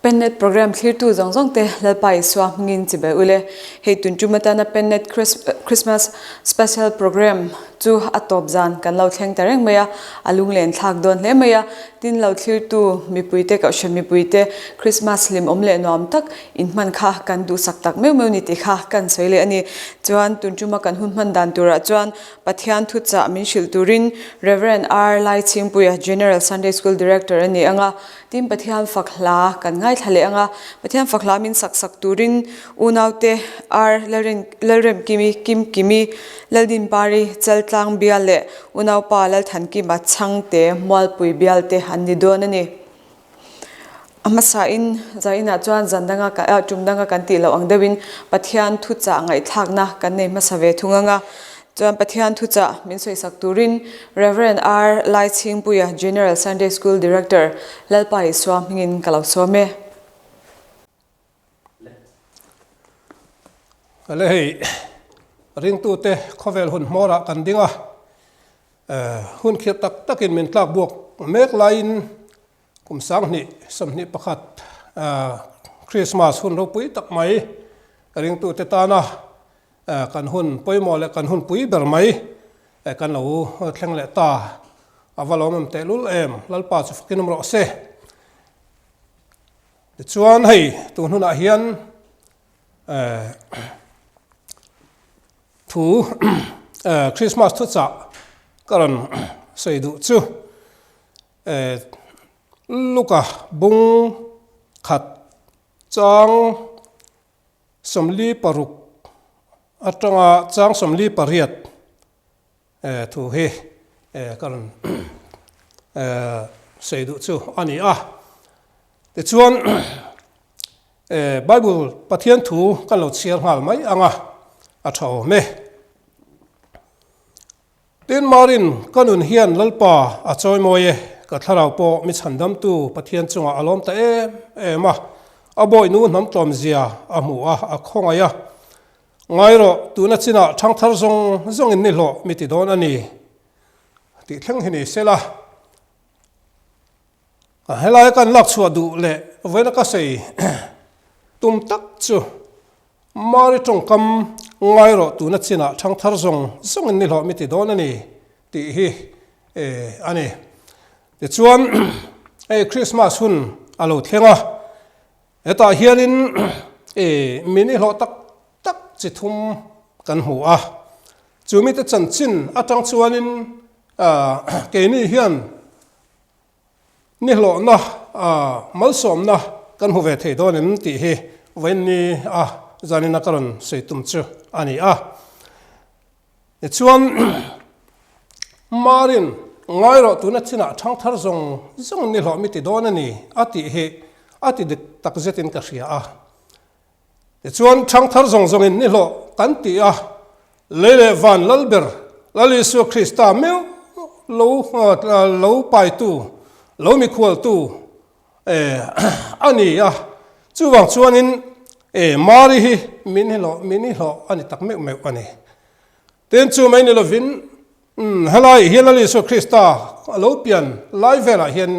Pennet program clear tu zong te lalpai swa ngin chibe ule hei tunchumata na pennet Christmas special program chu atop zan kan lo thleng tareng maya alung len thak don hle maya tin lo clear tu mi puite ka shen mi puite Christmas lim omle nom tak in man kha kan du sak tak meu ni ti kha kan soile ani chuan tunchuma kan hun man dan tura chuan pathian thu cha min shil turin Reverend R Lai Chingpuya General Sunday School Director ani anga tim pathian fakhla kan ngai thale anga pathian fakhla min sak turin unaute R lerem kimi laldin pari chaltlang biale unaw pa lal than ki ma changte molpui bialte hanni don ani amasa in zaina chuan zandanga ka tumdanga kan ti lo angdewin pathian thu cha ngai thakna kan nei masave thunganga chuan pathian thu cha min soi sak turin Reverend R Lai Chingpuya General Sunday School Director lalpai swam ngin kalau swame Alei ring tu te khovel hun mora kan dinga hun khir tak takin min tlak buak mek lain kum sang ni samni pakhat Christmas hun ro pui tak mai ring tu te ta na kan hun poimo le kan hun pui ber mai kan lo thleng le ta avalom te lul em lalpa chu fakinum ro se chuan hei tu hun a hian thu Christmas thu cha karan sei du chu luka bung khat chang somli paruk atanga chang somli pariat thu he karan sei du chu ani a te chuan Bible pathian thu kan lo chiar hal mai anga a thaw me tin marin kanun hian lalpa a choi moye ka tharau po mi chandam tu pathian chunga alom ta ma aboi nu nam tom zia a mu a khonga ya ngairo tu na china thang thar zong in ni lo mi ti don ani ti thleng hini sela a helai kan lak chua du le vena ka sei tum tak chu mari tong kam ngairo tu na china thang thar zong in ni lo mi ti don ani ti hi ani te chuan Christmas hun alo thlenga eta hianin mini lo tak chi thum kan hu a chumi te chanchin atang chuanin ke ni hian ni lo na mal som na kan hu ve thei don in ti hi wen ni zanina karon seitum chu ani e chuan marin ngairo tu na china thang thar zong ni lo mi ti don ani ati he ati de tak zetin ka ria e chuan thang thar zong in ni lo kan ti lele van lalber lali su Krista meu lo pai tu lo mi khwal tu ani chuwang chuanin mari hi mini lo ani tak me ani ten chu mai ni lovin halai hian ali su Krista lo pian lai vela hian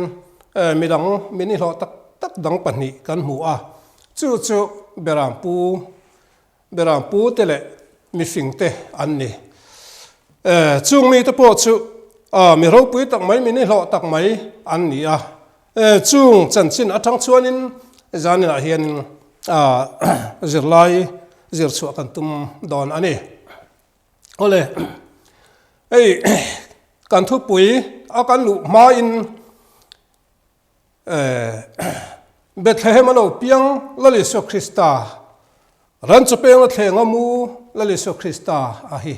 midang mini lo tak dang pani kan mu chu beram pu tele mi fingte anni chung mi te po chu mi ro pui tak mai mini lo tak mai anni chung chanchin athang chuanin zanina hian zirlai zir chu kan tum don ani ole kan thu pui kan lu ma in Bethlehem alo piang lali so Krista ran chu peng thlenga mu lali so Krista hi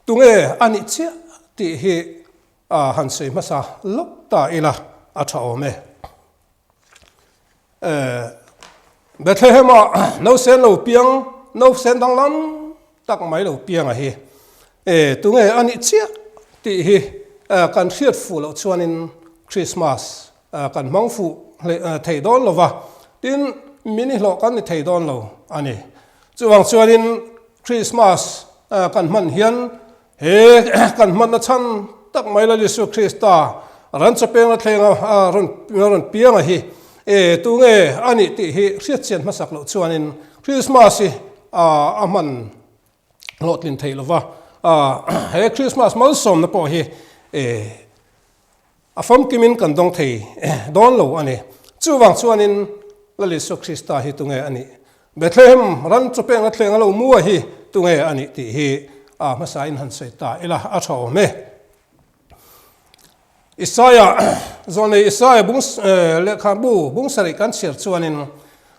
tunge ani che ti hi han sei masa lok ta ila a thao me Bethlehem no sen lo piang no sen dang lam tak mai lo piang hi tunge ani che ti hi kan thiat fu lo chuanin Christmas kan mangfu thei don lova tin mini lo kan ni thei don lo ani chuwang chuanin Christmas kan man hian he kan man na chan tak mai la Jesu Krista ran chapeng thenga ron pianga hi tu nge ani ti hi riat chen masak lo chuanin Christmas aman lotlin theilova he Christmas mal som na po hi afam kimin kan dong thei don lo ani chuwang chuanin lalisu Krista hi tu nge ani Bethlehem ran chapeng thenga lo muwa hi tu nge ani ti hi masain han seita ila atho me Isaiah bung le khabu bung sari kan cher chuanin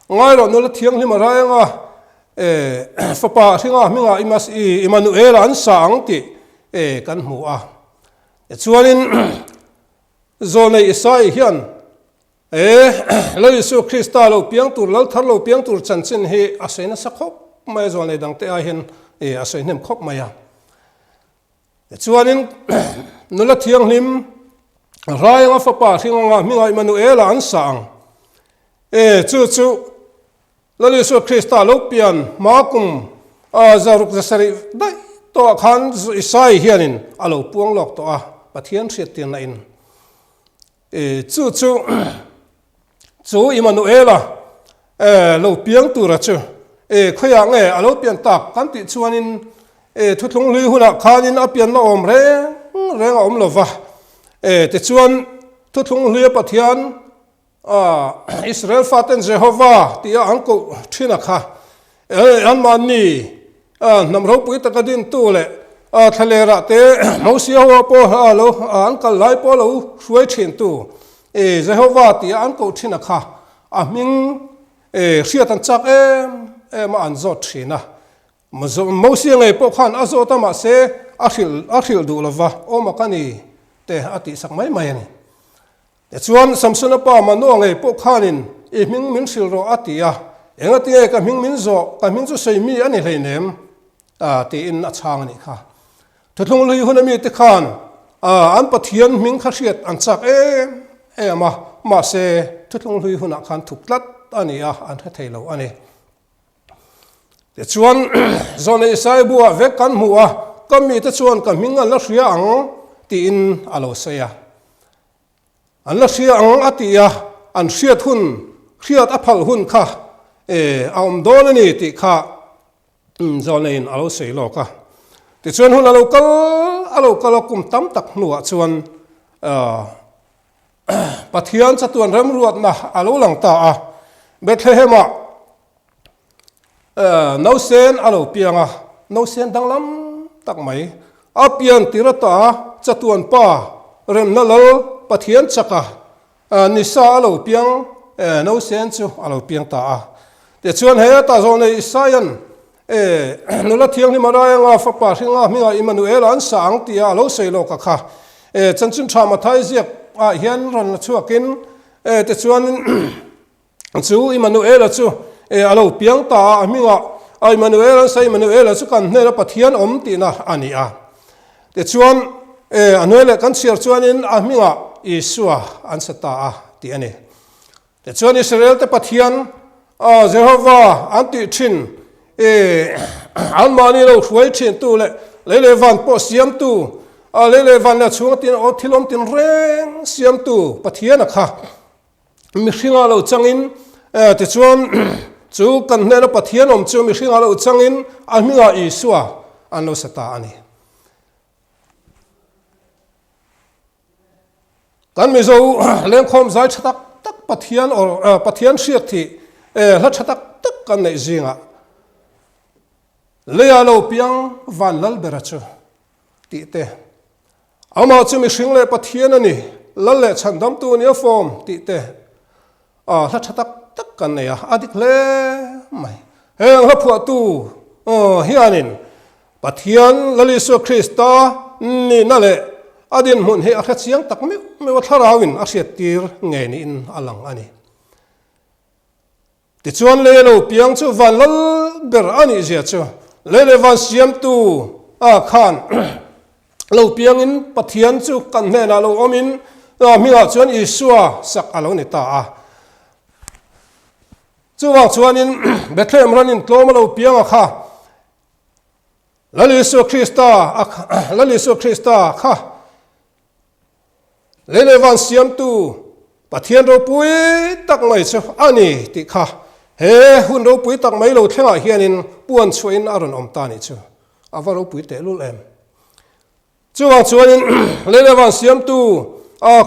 ngai ro nula thiang hima raanga fapa thinga minga Emmanuel an sang ti kan mu a chuanin zone Isaiah hian lo Yesu Krista lo piang tur lo thar lo piang tur chanchin hi asaina sakhop mai zone dang te a hin asainem khop maya chuanin nula thiang him rai nga fapa thinga minga Emmanuel an sang chu lali Yesu Krista lo pian makum zaruk zasari dai to khan Isai hianin alo puang lok to a pathian thiat tin na in chu Emmanuel lo piang tu ra chu khoya nge alo pian tak kan ti chuanin thutlung lui huna khanin a pian na om reng om lova te chuan thutlung lui pathian Israel faten Jehovah tia anko thina kha an mani namro pui takadin tu le thalera te mosia wa po halo ankal lai po lo hruai thin tu Jehovah tia anko thina kha aming hriatan chak ma anzot thina mosia ngai po khan azo tama se akhil du lova o makani te ati sak mai mai ani chuan Samson pa manu ngai po khanin ming min sil ro atia engati ka ming min zo ka ming zo sei mi ani hleinem ti in a chang ni kha thutlung lui hunami te khan an pathian ming kha hriat an chak ma se thutlung lui huna khan thuklat ani an thailo ani te chuan zone Isai bua vek kan muwa kami te chuan ka ming an la hria ang ti in alo seya an la hria ang atia an hriat hun hriat aphal hun kha aum don ani ti kha zone in alo sei lo ka ti chuan hun alo kal kum tam tak nuwa chuan pathian chatuan ram ruat na alo lang ta a Bethlehem no sen alo pianga no sen danglam tak mai apian tirata chatuan pa rem na lo pathian chaka nisa alo piang no sen chu alo piang ta te chuan he ta zone Isaiah nula thiang ni maraya nga fapa thinga minga Emmanuel an sang tia alo seilo ka kha chanchin thama thai ziak hian ron chuakin te chuan chu Emmanuel chu alo piang ta minga Emmanuel sai Emmanuel chu kan hne pathian om ti na ani a te chuan anuele kan siar chuanin minga Isua an sata ti ani te chuan Israel te pathian Jehovah anti thin an mani lo hruai thin tu le van po siam tu le van la chung tin o thilom tin reng siam tu pathian kha mi hringa lo changin te chuan chu kan hne pathian om chu mi hringa lo changin minga Isua an lo sata ani kan mi zo len khom zai chatak tak pathian or pathian hriat thi la chatak tak kan nei zinga le alo piang van lal berachu ti te ama chu mi hring le pathian ani lal le chandam tu ni form ti te la chatak tak kan nei adik le mai heng la phua tu hianin pathian lali Yesu Krista ni na le adin mun he akha chiang tak me wa tharawin a hriat tir nge ni in alang ani ti chuan le lo piang chu van lal ber ani zia chu le van siam tu khan lo piang in pathian chu kan hne na lo omin minga chuan Isua sak alo ni ta chuwang chuanin Bethlehem ranin tloma lo piang kha lali Yesu Krista kha lele van siam tu pathian ro pui tak mai chu ani ti kha he hun ro pui tak mai lo thlenga hianin puan chuin aron om ta ni chu avaro pui te lul em chuwang chuanin lele van siam tu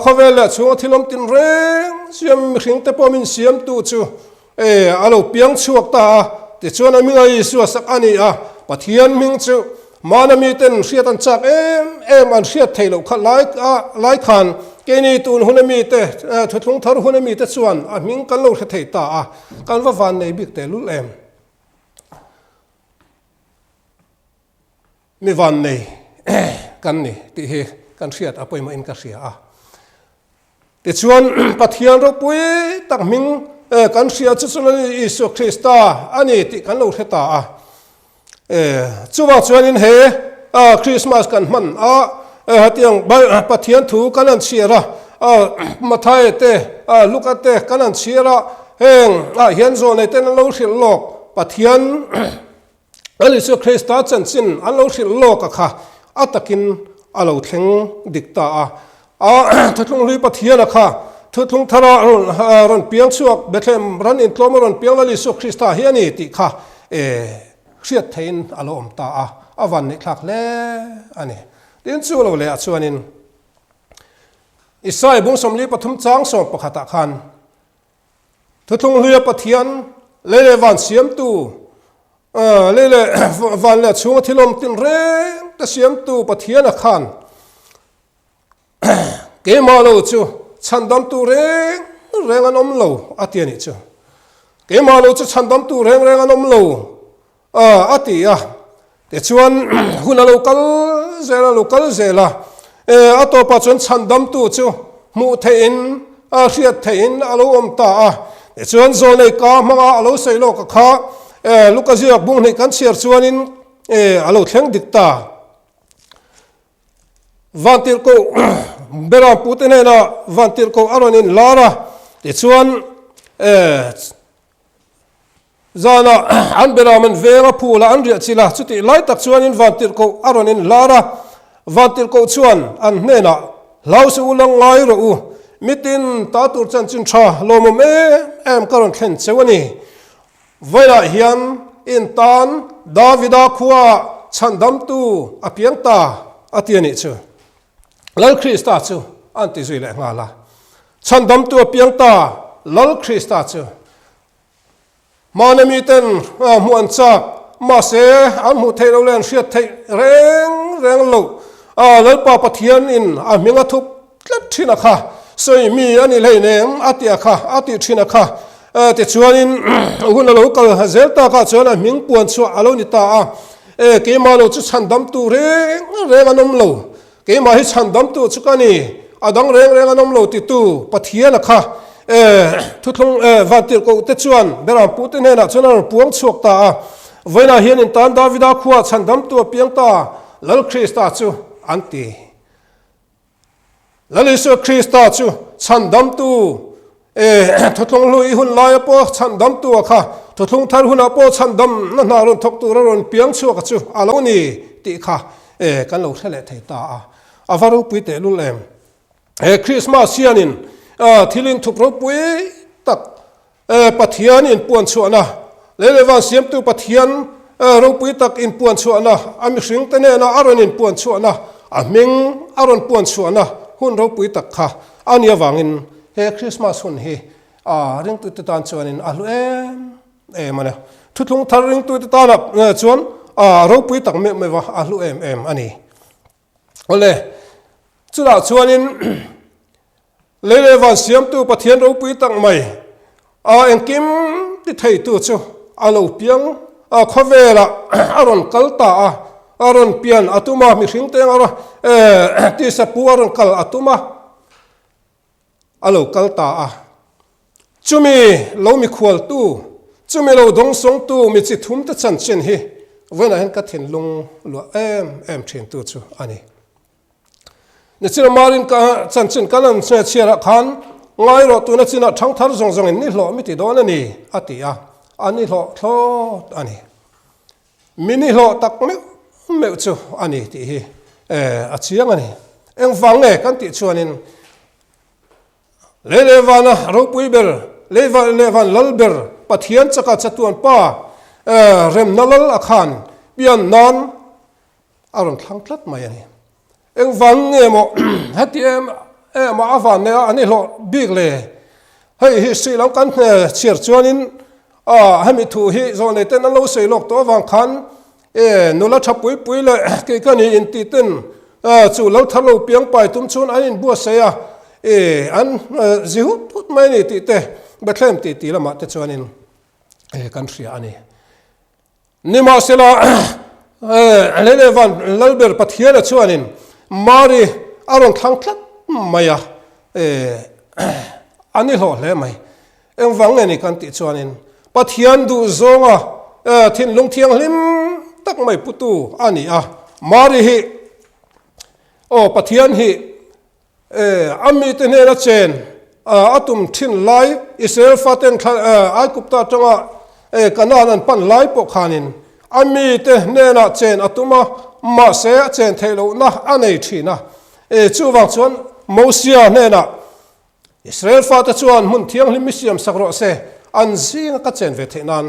khovel la chu thilom tin reng siam hring te pomin siam tu chu alo piang chuak ta ti chuan ami ngai su sak ani pathian ming chu manami ten hriatan chak em an hriat theilo kha lai khan keni tun hunami te thuthung thar hunami te chuan a ming kan lo thei ta kan va van nei bik te lul em mi van nei kan ni ti he kan hriat apoi ma in ka hria ti chuan pathian ro pui tak ming kan hria chu chuan Isu Krista ani ti kan lo theta chuwa chuanin he Christmas kan man hatiang pathian thu kanan chira mathai te luka te kanan chira heng hian zo nei ten lo hril lok pathian Isu Krista chan chin an lo hril lok kha atakin alo thleng dikta thuthung lui pathian kha thuthung thara ron piang chuak Bethlehem ran in tlom ron piang la Isu Krista hiani ti kha hriat thein alo om ta avan ni thlak le ani tin chu lo le chuanin Isai bung somli pathum chang som pakhata khan thuthung lui pathian lele van siam tu lele van le chung thilom tin reng ta siam tu pathian khan ke ma lo chu chandam tu reng an om lo atiani chu ke ma lo chu chandam tu reng an om lo atia te chuan huna local zela ato pa chuan chandam tu chu mu thein hriat thein alo om ta te chuan zo nei ka manga alo seilo ka kha lukazia bung nei kan chiar chuanin alo thleng dikta vantir ko bera putenena vantir ko aronin lara te chuan zana an bera man venga pula an ria chila chuti lai tak chuanin vantir ko aronin lara vantir ko chuan an hnena lausu ulang ngai ro mitin ta tur chan chin tha lomom em karon thlen chewani voila hian in tan davida khuwa chandam tu apiang ta atiani chu lal Krista chu anti zui le ngala chandam tu apiang ta lal Krista chu manami ten muan chak ma se an mu thei lo len hriat thei reng lo lal pa pathian in a minga thup tlat thina kha soi mi ani leinem atia kha ati thina kha te chuanin huna lo kal zelta ka chuan ming puan chu alo ni ta ke ma lo chu chandam tu reng anom lo ke ma hi chandam tu chu kani adang reng anom lo ti tu pathian kha thuthung vantir ko te chuan beram putin hena chuan puang chuak ta voina hian in tan davida khuwa chandam tu piang ta lal Krista chu anti lal Isu Krista chu chandam tu thuthung lui hun lai po chandam tu kha thuthung thar huna po chandam na ron thok tu ron piang chuak chu alo ni ti kha kan lo thele thei ta avaru pui te lulem Christmas sianin thilin thupro pui tak pathian in puan chuana lelewan siam tu pathian ro pui tak in puan chuana ami hring te ne na aron in puan chuana aming aron puan chuana hun ro pui tak kha ania wangin he Christmas hun he ring tu te tan chuanin alu mana thutlung thar ring tu te tan chuan ro pui tak me wa alu ani ole chula chuanin lele van siam tu pathian ro pui tak mai engkim ti thei tu chu alo piang khovela aron kalta aron pian atuma mi hring te ara ti sapu aron kal atuma alo kalta chumi lo mi khwal tu chumi lo dong song tu mi chi thum ta chan chen hi wena hen ka thin lung lo em thin tu chu ani ne chira marin ka chan chen kalan che chira khan ngai ro tu na china thang thar zong zong ni hlo mi ti don ani atia ani hlo thlo ani mini hlo tak me chu ani ti hi a chiang ani eng wang nge kan ti chuanin levana ropuiber levan lalber pathian chaka chatuan pa rem nalal akhan pian nan aron thangtlat mai ani eng wang nge mo hati ma avan ne ani lo big le hei hi si lam kan chir chuanin hami thu hi zone ten lo sei lok to wang khan nula thapui pui le ke kani in ti ten chu lo thalo piang pai tum chun anin bua seya an zihu tut mai ni ti te bethlem ti lama te chuanin kan ria ani nima sela levan lalber pathian chuanin mari aron thangtlat maya ani lo le mai eng wang ani kan ti chuanin pathian du zonga thin lung thiang lim tak mai putu ani mari hi pathian hi ami te ne ra chen atum thin lai Israel faten ai kupta tanga kanan pan lai po khanin ami te ne na chen atuma ma se chen thelo na anei thina chuwang chuan mosia ne na Israel fata chuan mun thiang lim misiam sakro se an zinga ka chen ve thenan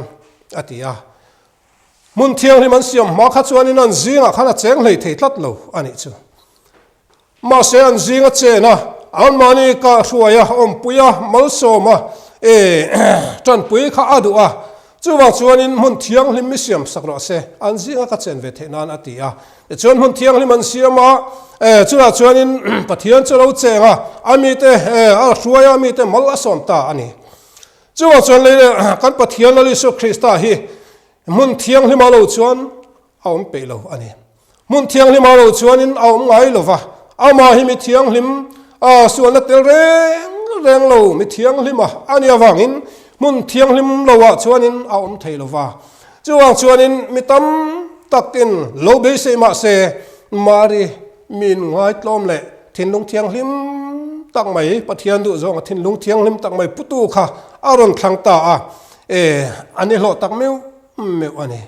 atia mun thiang lim an siam ma kha chuan in an zinga khana cheng hlei thei tlat lo ani chu ma se an zinga chena an mani ka hruaya ompuya malsoma tran pui kha adua chuwang chuan in mun thiang lim misiam sakro se an zinga ka chen ve thenan atia chuan mun thiang lim an siama chula chuan in pathian chulo chenga ami te hruaya ami te mal asom ta ani chuwa chuan le kan pathian ali so Krista hi mun thiang hlima lo chuan aum pe lo ani mun thiang hlima lo chuan in aum ngai lova ama hi mi thiang hlim suan tel reng lo mi thiang hlima ani awangin mun thiang hlim lowa chuan in aum thei lova chuwang chuan in mi tam takin lo be se ma se mari min ngai tlom le thin lung thiang hlim tak mai pathian du zong thin lung thiang hlim tak mai putu kha aron thlang ta ani lo tak meu ani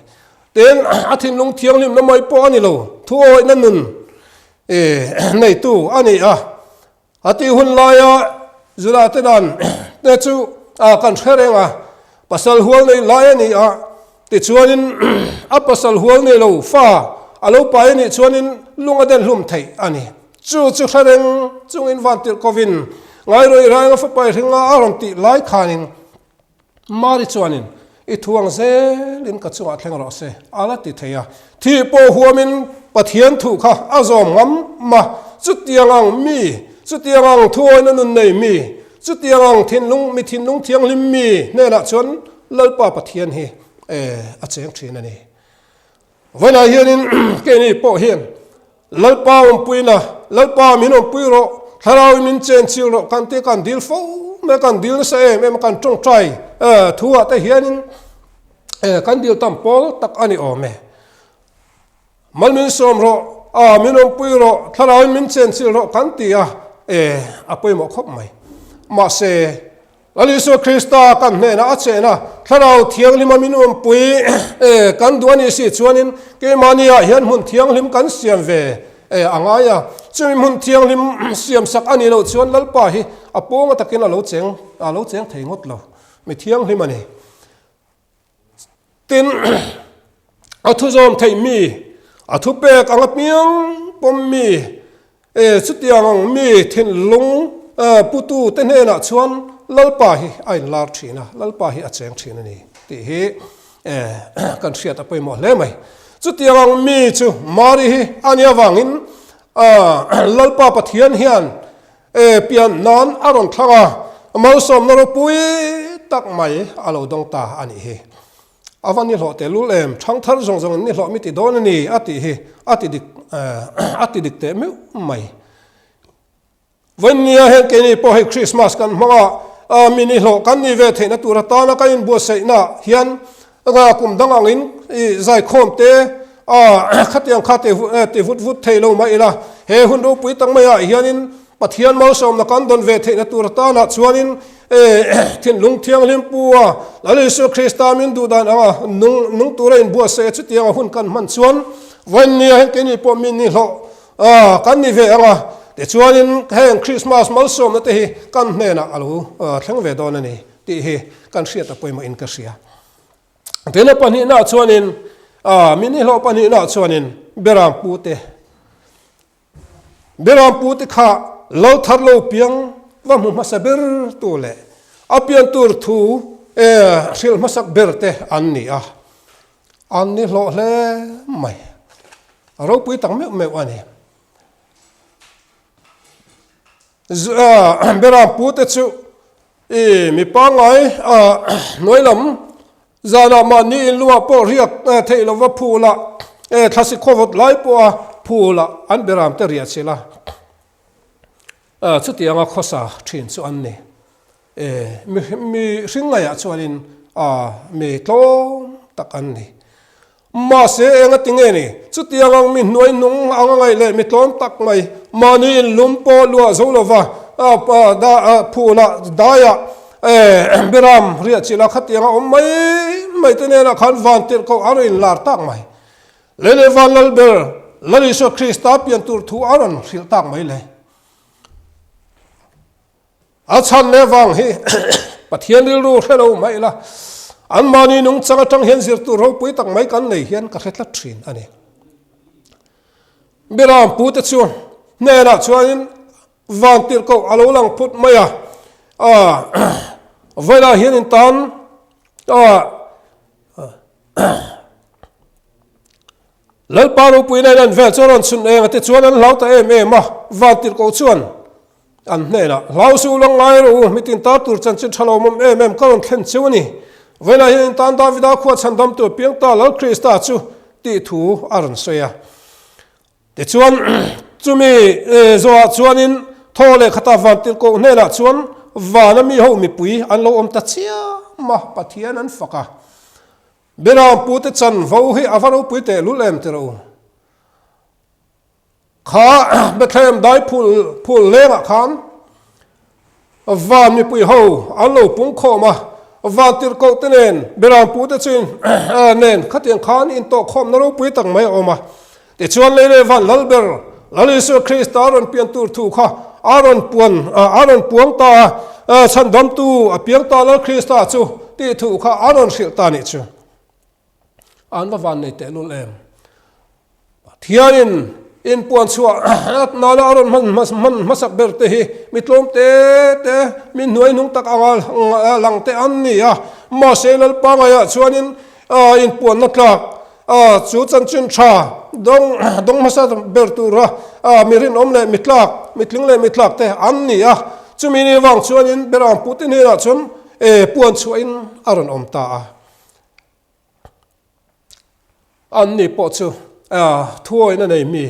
ten athin lung thiang lim na mai po ani lo thuoi na nun nei tu ani ati hun laya zula te dan te chu kan threnga pasal hual nei laya ni ti chuanin a pasal hual nei lo fa alo pai ni chuanin lunga den hlum thei ani chu threng chung in van tir kovin ngai roi rang fa pai thinga aron ti lai khanin mari chuanin I thuang zelin ka chunga thleng ro se ala ti theya thi po huamin pathian thu kha azom ngam ma chutiangang mi chutiangang thuoina nun nei mi chutiangang thinlung thiang lim mi ne na chon lalpa pathian hi a cheng thin ani wana hianin ke ni po hian lalpa puina lalpa min puiro tharau min chen chil ro kan te kan dil fo me kan dil sa em kan tong trai thua ta hianin kan dil tam pol tak ani ome malmin som ro minom puiro tharau min chen chil ro kan tia apoi mo khop mai ma se aliso Krista kan ne na achena tharau thiang lima minom pui kan duani si chuanin ke mania hian mun thiang lim kan siam ve angaya chumi mun thiang lim siam sak ani lo chuan lalpa hi aponga takin alo cheng thei ngot lo mi thiang lim ani tin athu zom thei mi athu pek anga piang pom mi chutiang mi thin lung putu tenena chuan lalpa hi ai lar thina lalpa hi acheng thina ni ti hi kan thiat apoi mo le mai chutiang mi chu mari hi ania wangin lalpa pathian hian pian nan aron thanga mal som naro pui tak mai alo dong ta ani hi avani lo te lulem thang thar zong zong ni lo mi ti don ni ati dik te me mai vania he ke ni po he Christmas kan ma mini lo kan ni ve the na tura ta na kain bo sei na hian nga kum dangangin zai khom te khatiang khate te vut theilo mai la he hun ro pui tang mai hianin pathian mal som na kan don ve the na tura ta na chuanin thin lung thiang lim puwa lalisu Krista min du dan nung tura in bo sei chu tiang hun kan man chuan vania he ke ni po min ni lo kan ni ve anga để chuanin heng Christmas mal som na te hi kan hne na alu thleng ve don ani ti hi kan hriat apoima in ka hria tena pani na chuanin mini lo pani na chuanin beram pu te kha lo thar lo piang wa mu masaber tu le apian tur thu sil masak berte anni anni lo le mai ro pui tang me ani beram pu te chu mi pa ngai noilam zana ma ni lua po riak theilo wa phula thasi khowot lai po phula an beram te ria chila chu tianga khosa thin chu an ni mi ringa ya chuanin mi tlo tak an ni ma se enga tinge ni chu tianga mi noi nung anga ngai le mi tlon tak mai mani lumpo lua zolova da phula daya beram ria chila khatianga mai tene na khan van tir ko arin lar tak mai lele van lal ber lali so Krista pian tur thu aron sil tak mai le achan le wang hi pathian ril ru hello mai la an mani nung changa tang hian zir tu ro pui tak mai kan nei hian ka hretla thin ani beram pu te chu ne na chuanin van tir ko alo lang phut maya vela hian in tan lal paru pui na nan vel choron sun e te chuan an lauta ma van tir ko chuan an hne na lau su long ngai ro mitin ta tur chan chin thalo mom karon thlen chuani vela hian tan Davida khuwa chandam tu piang ta lal Krista chu ti thu aron soya te chuan chumi zoa chuanin thole khata van tir ko hne na chuan vana mi ho mi pui an lo om ta chia ma pathian an faka beram pu te chan vo hi avaro pui te lulem te ro kha bethlem dai phul lenga khan van mi pui ho an lo pung kho ma van tir ko tenen beram pu te chin nen khatiang khan in to khom na ro pui tak mai oma te chuan le van lalber lalisu Krista aron pian tur thu kha aron puang ta chan dam tu apiang ta lal Krista chu ti thu kha aron sil ta ni chu an van nei te lulem thianin in puan chua na la aron man masak ber te hi mitlom te min nuai nung tak angal lang te an ni ma selal pa nga ya chuanin in puan na tlak chu chan chin tha dong masa ber tu ra mirin omle mitling le mitlak te an ni chumi ni wang chuanin beram putin he na chun puan chuain aron om ta an ni po chu thuai na nei mi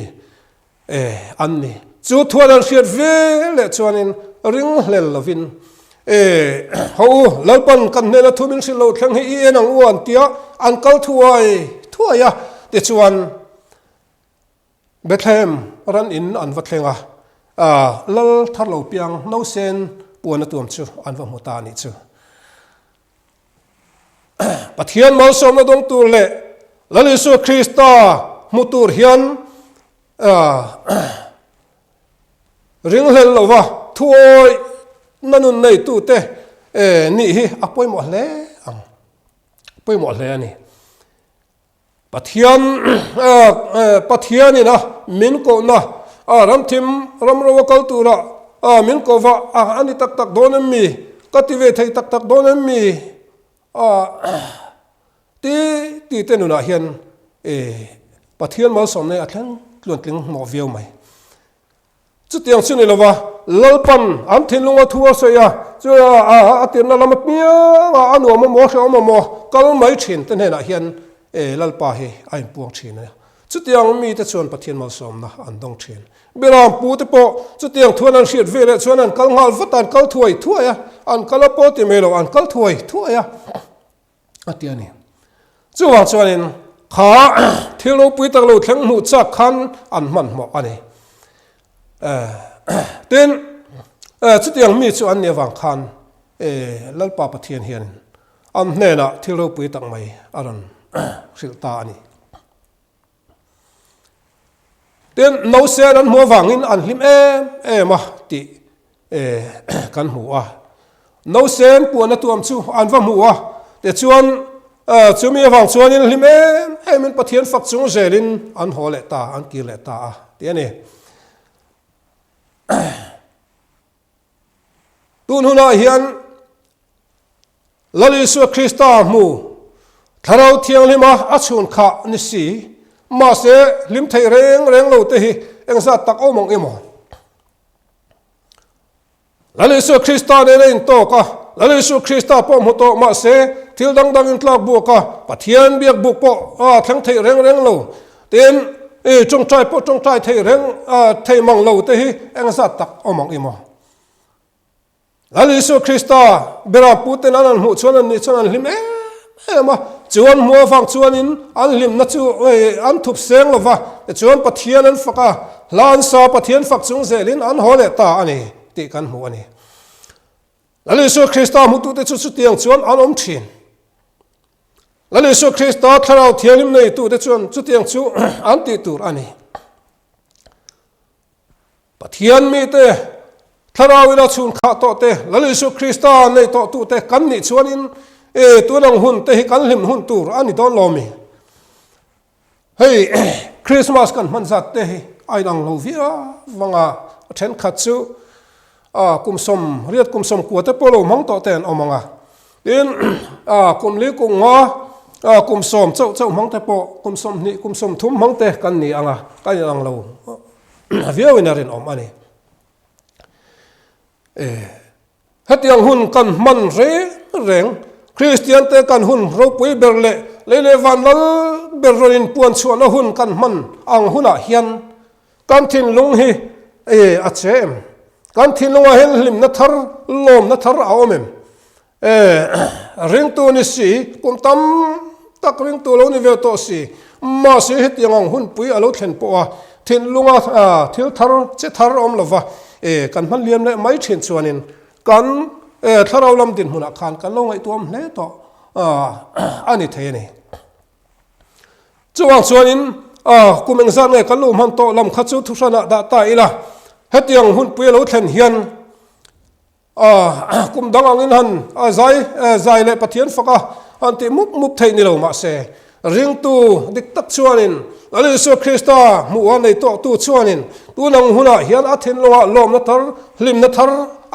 an ni chu thuan an hriat ve le chuanin ring hlel lovin ho lalpan kan nena thumin silo thleng hi enang uan tia an kal thuaya te chuan Bethlehem ran in an vatlenga lal tharlo piang no sen puan atum chu an va muta ni chu pathian mal som na dong tur le lalisu Krista mutur hian ring hel lova thuai nanun nei tu te ni hi apoi mo hle ang poi mo hle ani pathian ina min ko na ram thim ram ro kal tu ra min ko va ani tak donem mi kative thei tak donem mi ti te nu na hian pathian mal som ne athlang tlon tling mo viau mai chu tiang chu ni lova lalpan am thin lunga thua so ya chu atin na lam pia anu mo kal mai thin te ne na hian lalpa hi ai puang thin na chu tiang mi te chon pathian mal som na an dong thin beram pu te po chu tiang thuan an hriat ve le chuan an kal ngal vatan kal thuai an kal po ti melo an kal thuai ya atiani chu wa chuanin kha thilo pui tak lo thleng mu chak khan an man mo ani ten chu tiang mi chu an ne wang khan lalpa pathian hian am hne na thilo pui tak mai aron sil ta ani ten no sen an mo wangin an hlim ma ti kan mu a no sen pu na tuam chu an va mu a te chuan chumi wang chuan in hlim min pathian fak chung zelin an hole ta an ki le ta a ti ani tun huna hian lalisu Krista mu tharau thiang lima achun kha ni si ma se lim thei reng lo te hi engza tak omong emo lalisu Krista ne in to ka lalisu Krista po mu to ma se thil dang in tlak bu ka pathian biak bu po thang thei reng lo ten chung trai thei reng thei mang lo te hi engza tak omong emo lalisu Krista bera puten an mu chuan ni chuan hlim ma chuan mo wang chuan in an hlim na chu an thup seng lova chuan pathian an faka lan sa pathian fak chung zelin an hole ta ani ti kan mu ani lalisu Krista mu tu te chu tiang chuan an om thin lalisu Krista tharau thialim nei tu te chuan chu tiang chu an ti tur ani pathian mi te tharau ila chun kha to te lalisu Krista nei to tu te kan ni chuan in tu nang hun te hi kan hlim hun tur ani don lomi hei Christmas kan man zat te hi ai dang lo via wanga then khat chu kumsom riat kumsom ku te polo mang to ten omanga in kumli kunga kumsom chau mang te po kumsom ni kumsom thum mang te kan ni anga kai dang lo via winarin om ani hatiang hun kan man reng Christian te kan hun ro pui berle le van lal berin puan chuan hun kan man ang huna hian kan thin lung hi a chem kan thin lunga hen hlim na thar lom na thar a omem ring tu ni si kum tam tak ring tu lo ni ve to si ma si hetiang hun pui alo thlen po a thin lunga thil thar che thar om lova kan man liam le mai thin chuanin kan tharau lam din huna khan kan lo ngai tuam hle to ani the ni chuang chuanin kumeng zan ngai kan lu man to lam kha chu thusana da ta ila hetiang hun pui lo thlen hian kum dangang in han zai le pathian faka anti mup thei ni lo ma se ring tu dik tak chuanin alisu Krista mu an nei to tu chuanin tu nang huna hian a thin lo lom na thar hlim na thar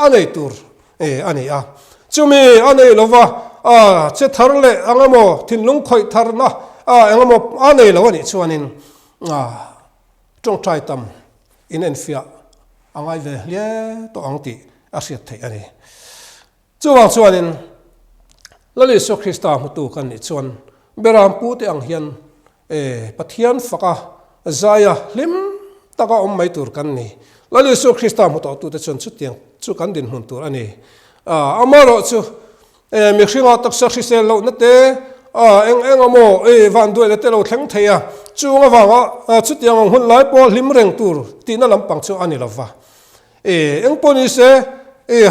anei tur ani a chumi anei lova che thar le angamo thinlung khoi thar na angamo anei lo ani chuanin tong trai tam in en fia angai ve le to angti a riat thei ani chuanin lalisu Krista mu tu kan ni chuan beram pu te ang hian pathian faka zaya lim taka om mai tur kan ni lalisu Krista mu to tu te chon chu tiang chu kan din hun tur ani amaro chu mi hringa tak sa hrisel lo na te eng amo van duai le te lo thleng theia chunga wanga chu tiang hun lai pol hlim reng tur ti na lampang chu ani lova eng poni se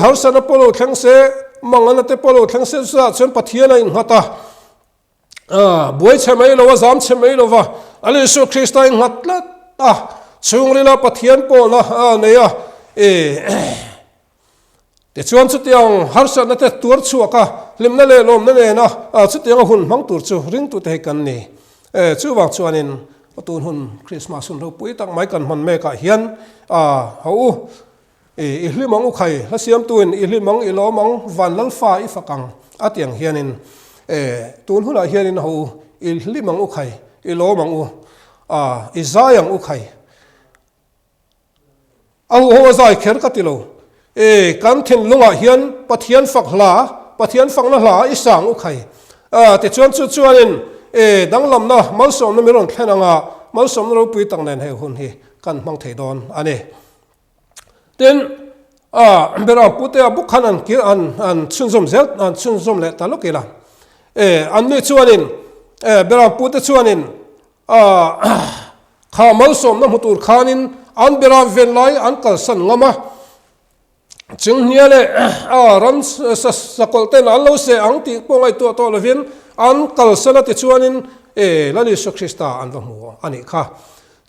harsana polo thleng se mangana te polo thleng se sa chon pathian in hata buai chemei lo zam chemei lo wa alisu Krista in hatla chungrila pathian po na neya te chuan chu tiang harsa na te tur chuaka limna le lom na ne na chu tiang hun mang tur chu ring tu te kan ni chu wang chuanin patun hun Christmas hun ro pui tak mai kan man me ka hian ho ihlimang u khai hasiam tuin ihlimang ilomang van lal fa I fakang atiang hianin tun hula hianin ho ihlimang u khai ilomang u izayang u khai au ho zai kher katilo kan thin lunga hian pathian fakla pathian fakna hla isang u khai te chuan chu chuanin danglam na malsom na miron thenanga malsom ro pui tang nen he hun hi kan mang thei don ani ten bera pute bukhan an ki an chunzom zel an chunzom le talokila an ni chuanin bera pute chuanin kha malsom na mutur khanin an bera ven lai an kal san ngama chung niale ram sakolten an lo se ang ti pongai to lovin an kal sana ti chuanin lani Krista an vamu ani kha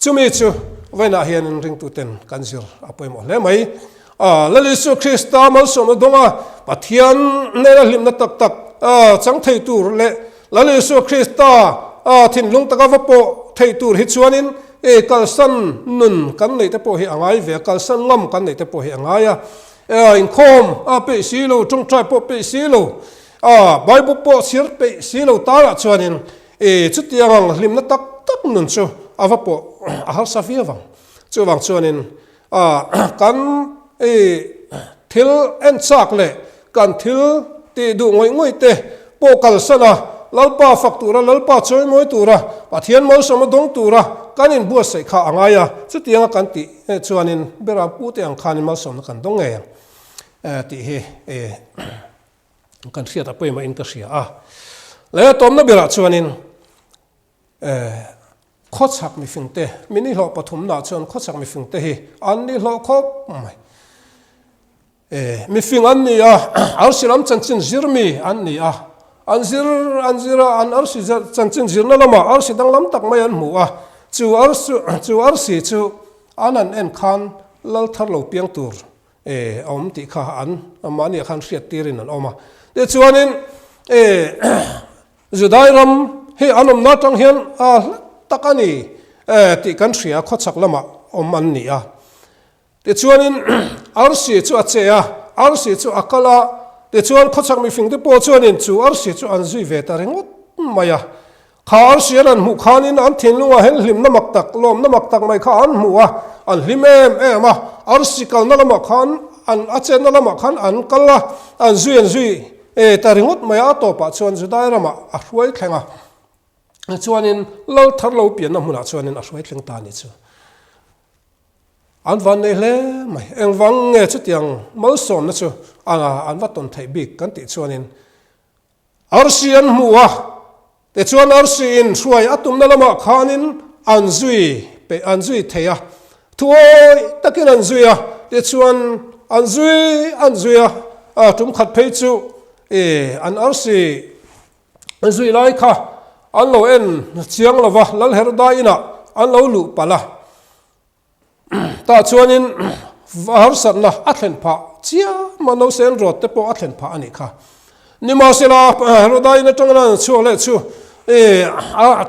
chumi chu vaina hian ring tu ten kanzir apoi mo le mai lalisu Krista mal som donga pathian nela hlimna tak tak chang thei tur le lalisu Krista thin lung taka vapo thei tur hi chuanin kalsan nun kan nei te po hi angai ve kalsan ngam kan nei te po hi angaya in khom pe silo tung trai po pe silo bible po sir pe silo tara chuanin chutiang hlimna tak tak nun chu avapo ahal safia wang chu wang chuanin kan thil en chak le kan thil ti du ngoi te po kalsana lalpa faktura lalpa choi moi tura pathian mal som dong tura kanin bua sai kha angaya chutianga kan ti chuanin bera pu te ang khanin mal som kan dong nge ti he kan sia ta poi ma in ka sia le tom na bera chuanin khochak mi fingte mini lo pathum na chuan khochak mi fingte hi an ni lo khop mai mi fing an ni arsiram chanchin zirmi an ni anzira an arsi chanchin zirna lama arsi dang lam tak mai an mu chu arsi chu anan en khan lal thar lo piang tur om ti kha an amani khan riat tirin an oma te chuanin judai ram he anom na tang hian takani ti kan ria khochak lama om an ni te chuanin arsi chu achea arsi chu akala te chuan khochak mi fing te po chuanin chu arsi chu an zui ve ta rengot maya kha arsi an mu khanin an thinlunga hen hlim na mak tak lom na mak tak mai kha an mu an hlim ema arsi kal na lama khan an achen na lama khan an kala an zui ta rengot maya to pa chuan judai rama a hruai thlenga chuanin lo thar lo pian na hmuna chuanin a hruai thleng ta ni chu an van nei hle mai eng wang nge chu tiang mal som na chu an va ton thai bik kan ti chuanin arsi an muwa te chuan arsi in hruai atum na lama khanin an zui theya thuai takin an zuia te chuan an zuia tum khat phei chu an arsi an zui lai kha an lo en chiang lova lal her da ina an lo lu pala ta chuanin var satna athen pha chia mano sen rot te po athen pha ani kha nima sela rodai na tangna chu le chu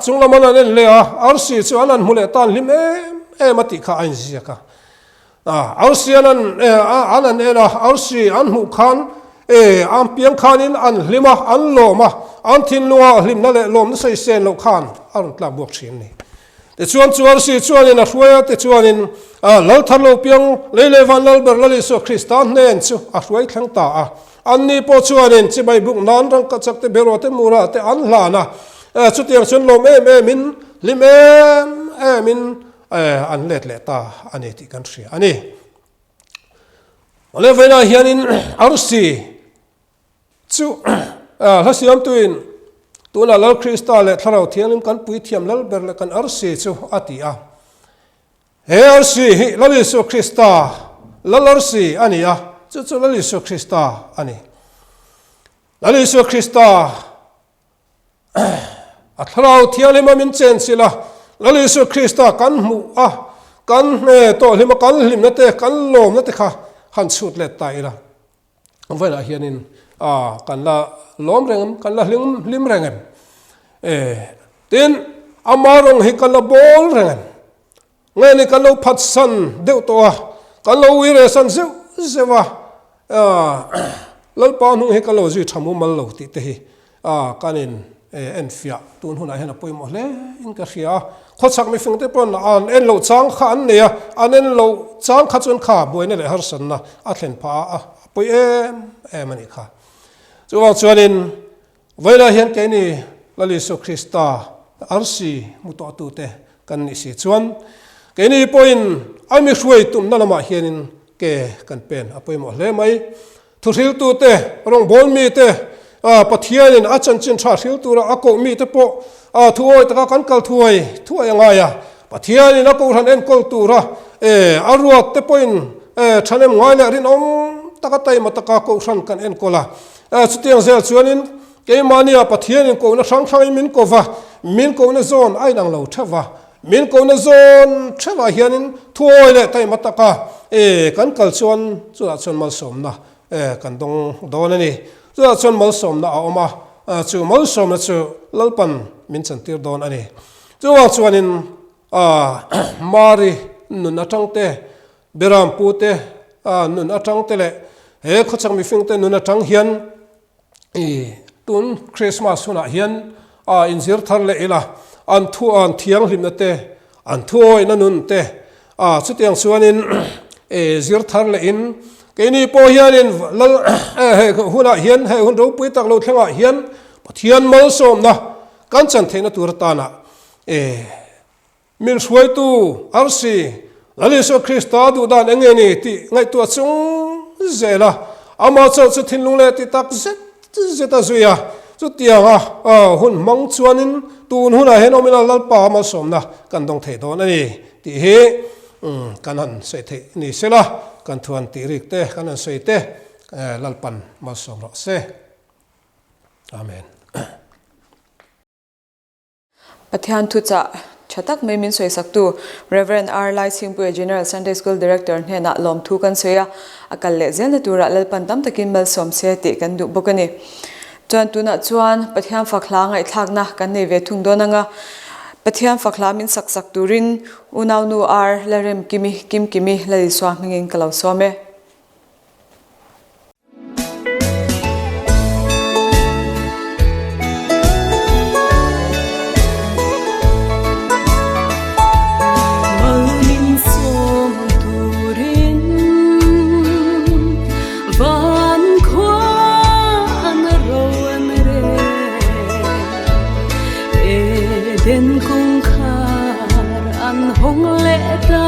chungla mana nen le arsi chu anan mule tan lim mati kha ain zia ka arsi anan era arsi an hu khan an piang khanin an lima an loma an thin luwa hlim na le lom na sei sen lo khan an tla buak thin ni te chuan arsi chuanin a hruaya te chuanin lal thar lo piang le van lal ber lali so Kristan nen chu a hruai thlang ta an ni po chuanin chi bai buk nan rang ka chak te bero te mura te an hlana chu tiang chun lom min lim min an let le ta ani ti kan ria ani ole vena hianin arsi chu hasiam tuin tuna lal Krista le tharau thianglim kan pui thiam lal ber le kan arsi chu atia he arsi lal Yesu Krista lal arsi ania chu lal Yesu Krista ani lal Yesu Krista a tharau thianglim min chen sila lal Yesu Krista kan mu kan to lima kan lim na te kan lom na te kha han chut le tai la vela hianin kan la lom rengam kan la lim rengam tin amarong hi kan la bol rengam nge ni kan lo phat san deu to kan lo wi re san zeu zewa lal pa nu hi kan lo ji thamu mal lo ti te hi kanin en fia tun huna hena poi mo le in ka ria khochak mi fing te pon an en lo chang kha an ne an en lo chang kha chun kha boine le har san na a thlen pha poi ani kha chuwang chuanin vaila hian ke ni lal Yesu Krista arsi muto tu te kan ni si chuan ke ni poin ami hruai tum na lama hianin ke kan pen apoi mo hle mai thuril tu te rong bol mi te pathianin achan chin tha thil tu ra ako mi te po thuoi ta kan kal thuoi anga ya pathianin ako ran en kol tu ra arwat te poin thanem ngai le rin om takatai mataka ko ran kan en kola chutiang zel chuanin ke mania pathianin ko na sang min ko va min ko na zon ai nang lo thawa min ko na zon thela hianin thuai le tai mataka kan kalchuan chula chon mal som na kan dong don ani chula chon mal som na oma chu mal som na chu lalpan min chan tir don ani chuwa chuanin mari nun atang te beram pu te nun atang te le he khochang mi fing te nun atang hian tun Christmas huna hian inzir thar le ila an thu an thiang hlim na te an thuoi na nun te chutiang chuanin zir thar le in keini po hianin lal huna hian he hun ro pui tak lo thlenga hian pathian mal som na kan chan theina tur ta na min suai tu arsi laliso Krista du dan engeni ti ngai tu chung zela ama cha chu thinlung le ti tak zeta zuya chu tianga hun mang chuanin tun huna he nominal lalpa ma somna kan dong thei don ani ti he kan han se the ni sela kan thuan ti rik te kan an sei te lalpan ma som ro se amen Pathian thu cha chatak mai min soi saktu Reverend R Lai Singpui General Sunday School Director hena lom thu kan soya akal le zen tura lalpan tam takin mal som se ti kan du bokani chuan tuna chuan pathian fakhla ngai thlakna kan nei ve thung donanga pathian fakhla min sak turin unaw nu ar larem kim kimi lali swa mingin kalau some Den kung khar an hong le ta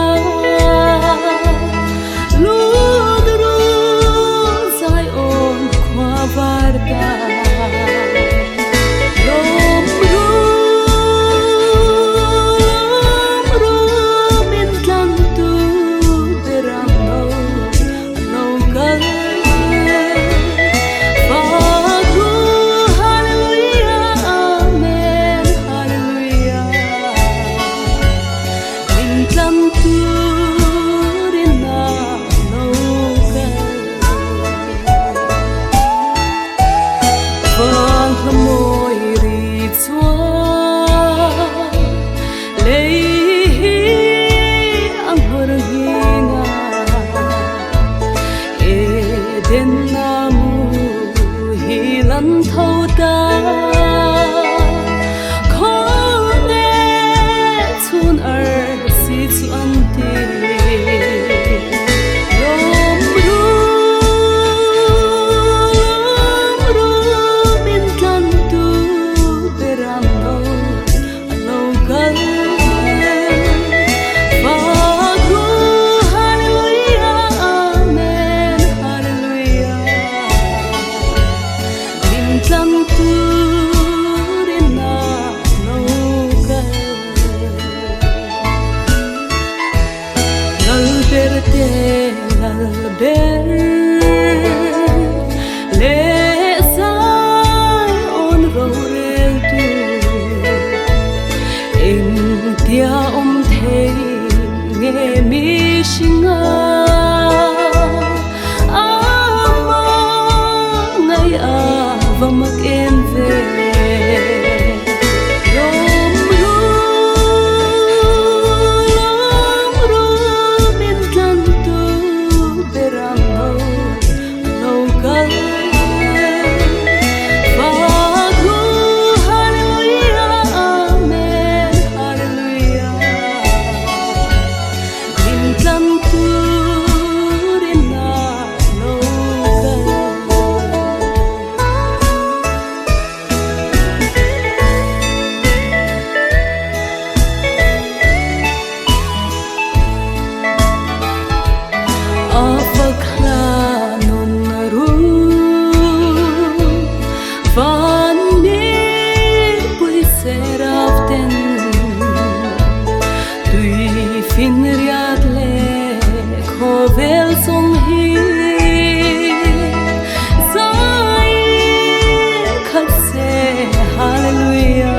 ludru sai on khwa var ta rom ru min kan tu beram no gal Hallelujah.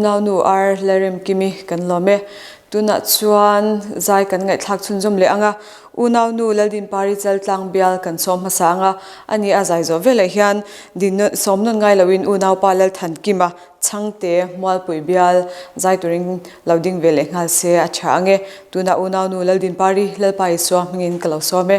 unau nu ar lerim kimi kan lome tuna chuan zai kan ngai thak chun jom le anga unau nu ladin pari chal tlang bial kan som hasanga ani azai zo vele hian din somnon ngai lawin unau palal than kima changte mual pui bial zai turing loading vele ngal se acha ange tuna unau nu ladin pari lalpai so mingin kalo some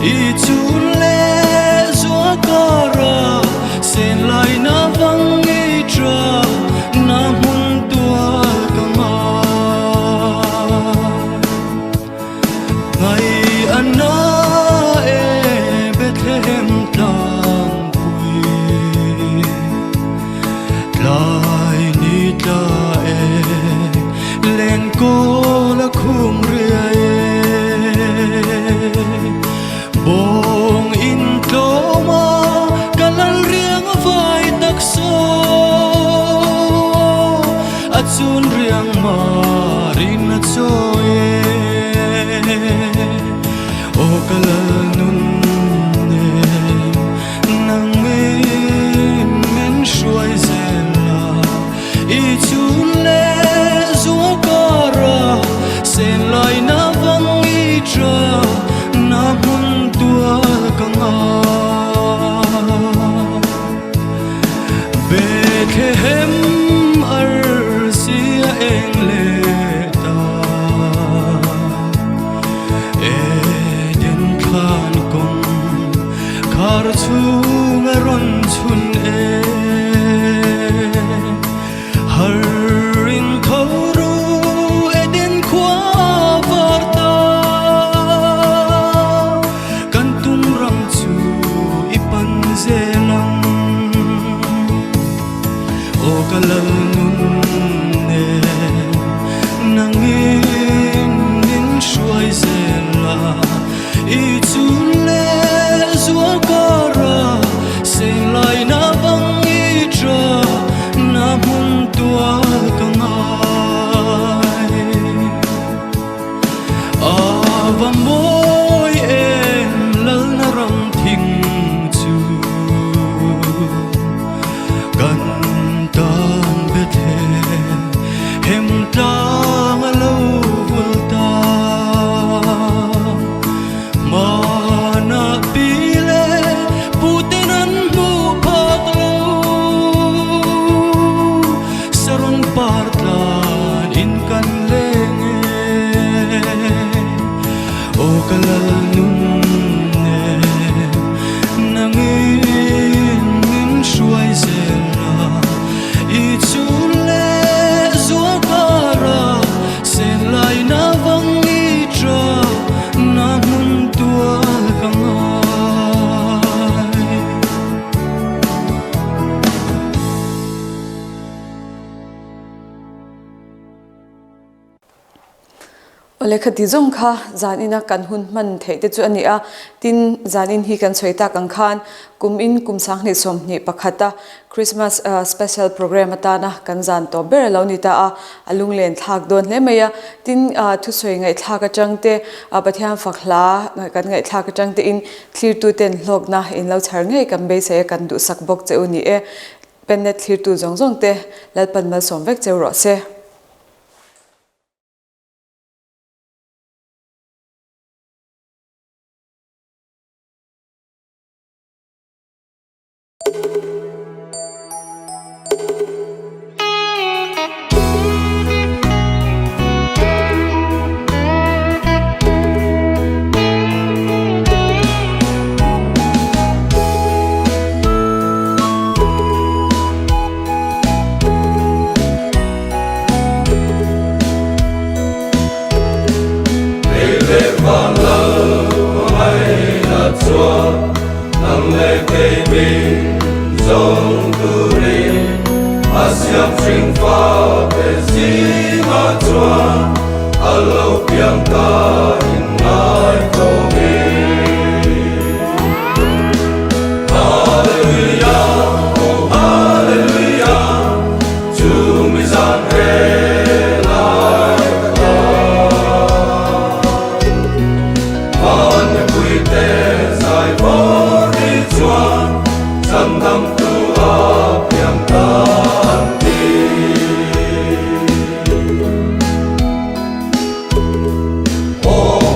i chun le zua kara sen lai na vangi tra na mun tua kama ngai anna e Bethlehem tang pui lai ni ta e len ko la khum ria e bong in toma kalal riang vai tak so atsun riang ma rin at so e o kalal nun ne nang men shuai zela i chun le zua kara sen lai na vangi tra na mun tua kanga Bethlehem arsia engle ta eden khan kong khar chung ron chun e harin khoru eden khwa varta kan tum ram chu ipan zelang o kalal nun ne nangin nin shuai zela i chun le zua kara sen lai na vangi tra na mun tua kangai ava moi em lal na ram thing chu kan tan Bethlehem tang lo vulta mana pile putenan mu patlo saron partlan in kan lenge o kalal nun ne nangin nin shuai zela i chun le zua kara sen lai na vangi tra na mun tua kangai ole khati zong kha zanina kan hun man thei te chu ania tin zanin hi kan choita kang khan kum in kum sang ni som ni pakhata Christmas special program atana kan zan to ber lo ni ta a alung len thak don le meya tin thu soi ngai thak a changte pathiam fakhla kan ngai thak a changte in clear to ten log na in lo chhar ngai kan be se kan du sak bok che uni e pennet clear to zong zong te lalpan mal som vek che ro se Oh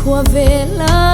khua về la